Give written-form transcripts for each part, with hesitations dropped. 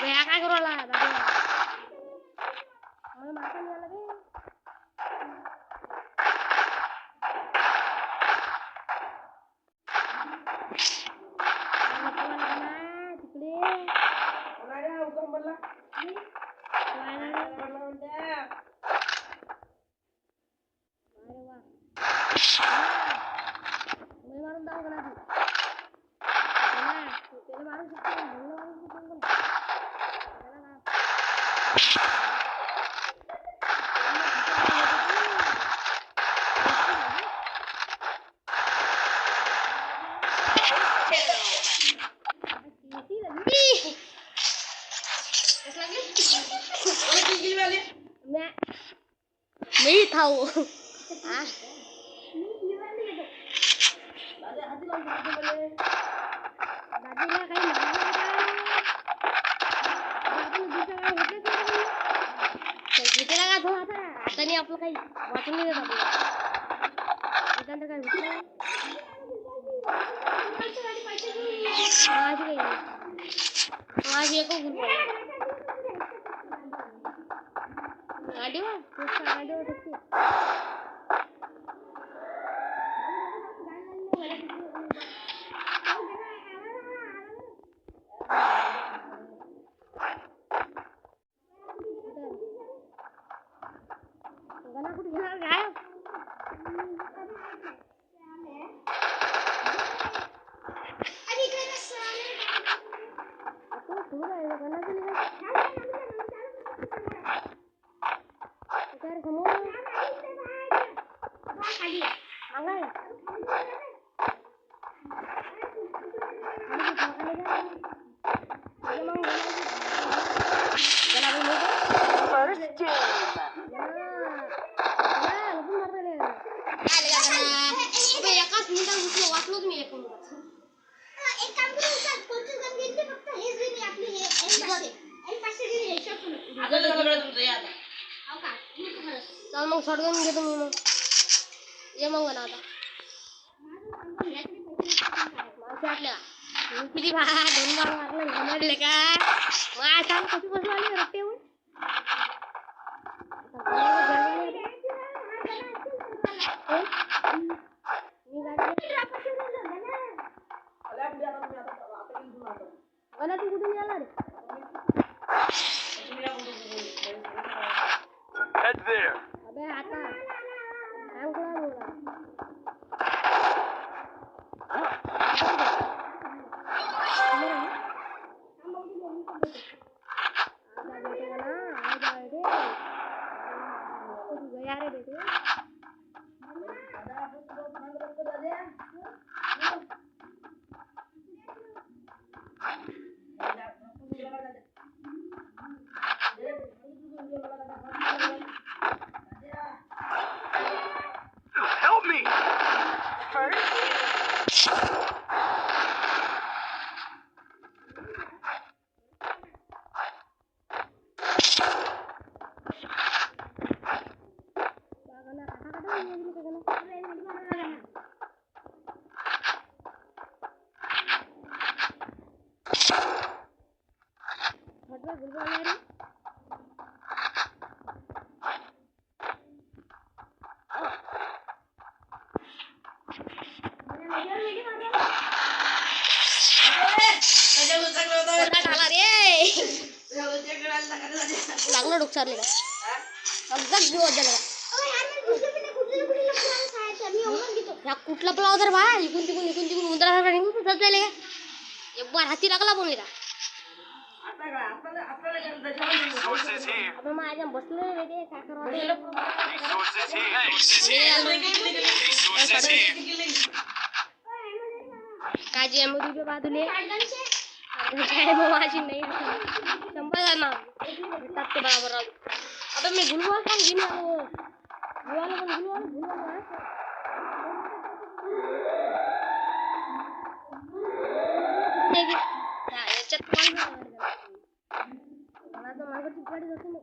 ह्या काय करू आला दादा मला मारता नाही आला रे मी था वो आता नाही आपलं काही वाटून नाही देत आपल्याला काय माझी एक गाडीवर गला कुठे घेणार काय चल मग शॉटगन घेतो मी मग ये मग ना आता आपल्याला किती भा दोन बार मारलं घामडले का मा सांग कशी बसू आली रट्टेवर गला तू कुठून आला रे Head there. अबे आता काय उघडा बोला यार बेटे Help me. लागलं डोक्याला अगदी जीव झाला या कुठला पलाव तर बा इकून तिकून उंदरासारखा निघून जायला का एक बार हाती लागला बोलले का Resources here. आपण माझ्या बसले वेगळे काय करावं Resources here. Resources here. काजी अमरी बाजूले काय माझी नाही संपला ना भेटतात ते बरोबर आता मी गुलवाल पण घेऊन आलो गुलवाल याच्यात पण मला तर मागची गाडी जाते ना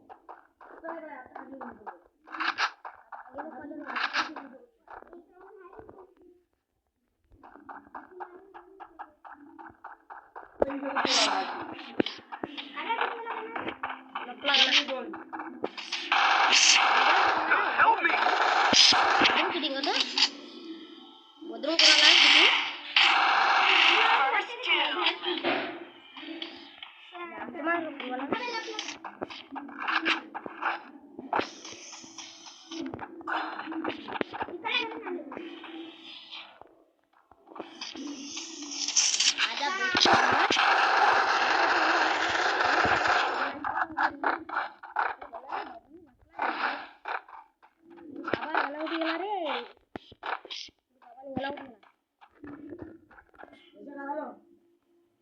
मार बोला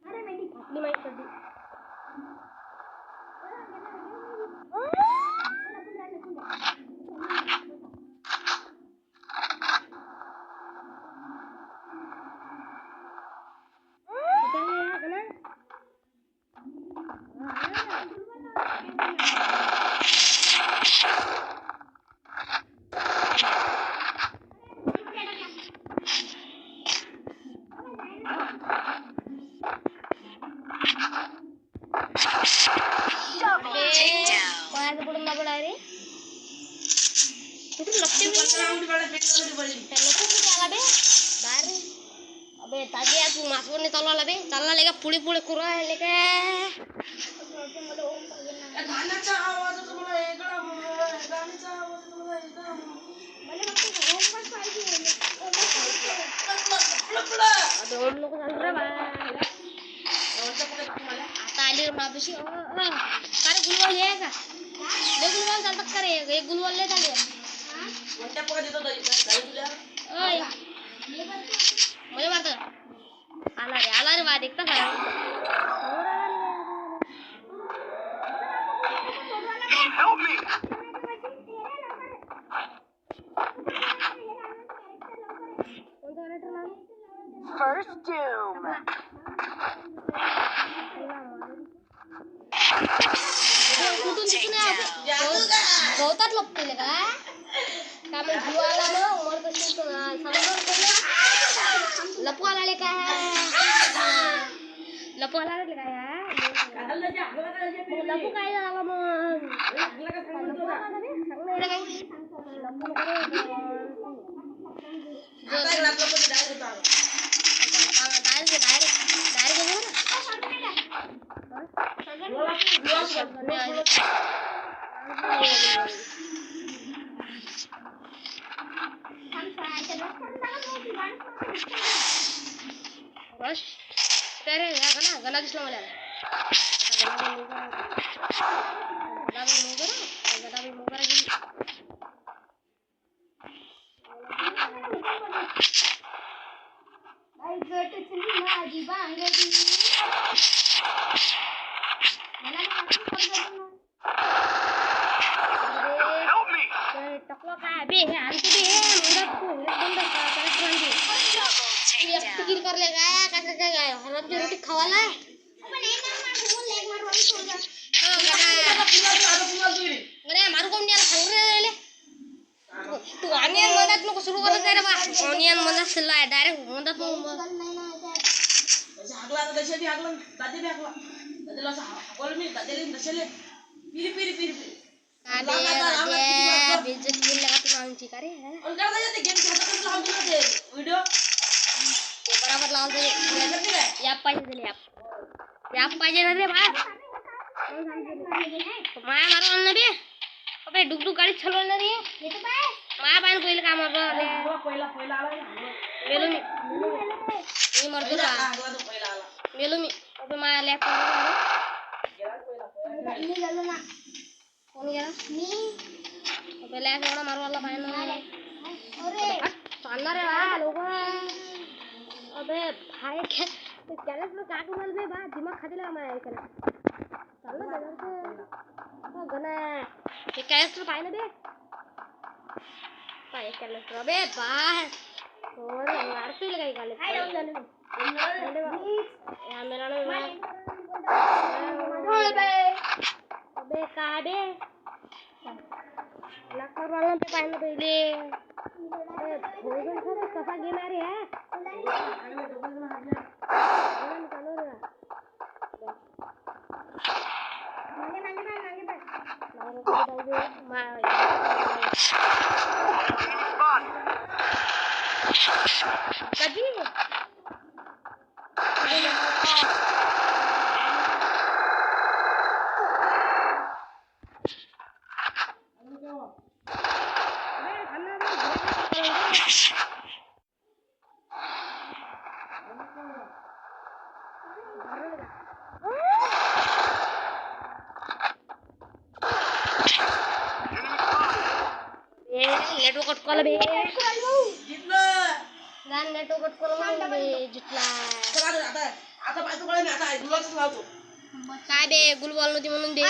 आपली माहिती कधी अबे ताजे तू मासवरने चालवला बे चालला लेका पुढे पुढे करू राहिले काय गाण्याचा आवाज तुम्हाला वेगळा गाण्याचा आवाज तुम्हाला वेगळा मला फक्त होमवर्क पाहिजे दोन लोक चालू रे बा आता आली रे मापशी अरे गुलवाल आहे का ले गुलवाल चालतात का रे एक गुलवाल ले चालले कोणत्या पका देतो दाई तुला ओय मले मारत आला रे बा देखता का Help me! First doom. गवतात लपते का मग जीवाला मग मर कशी लपवाला आले काय लपवाला आले काय लपू काय झालं मग बस काय रे गणा दिसला मला Help me! टकवा काय बे हे आणते बे किर करले काय हरामची रोटी खावाला मारू कोण द्यायला सांग रे तू ऑनियन मधात नको सुरू करत रे बा ऑनियन मधात सल्ला डायरेक्ट मधात हागला दशे बी हागला दादे बी हागला दादेला असं हागवलं मी दादेला दशेले पिरी पिरी पिरी पिरी बेइज्जत केली का तू आमची का रे आणि काय झालं ते गेम खेळताना लावून दिलं ते व्हिडिओ ते बराबर लावून दे याप पाहिजे दिले याप पाहिजे ना रे बा माया मारवान ना बे अबे डुकडुक गाडी चालवणार रे माया पाहिजे पहिले का मारवा पहिला आला मेलो मी मरतो रा हागला तो पहिला आला मेलो मी अबे माया लॅप मी गेलो ना कोण गेला मी अबे लॅप एवढा मारवाला पाहिजे ना अरे चालणार रे बा लोक अबे भाई त्यालाच मग काय करू बे बा दिमाग खाते का माया ऐकायला चाललं गणा हे कॅरेक्टर पाहिजे ना बे पाय कॅरेक्टर बे बाय हो मारतील काही काले मेरा अबे काय बे लाखर वाला पे पाहिलं पहिले भोजन खरं कसा घेणार आहे कधी नेटवर्क कटकवलं बे जिंकलं. जाण नेटवर्क कटकवलं बे जितला चला आता आता पाहतो मी आता गुलाबच लावतो. काय बे गुलबॉल नव्हती म्हणून दे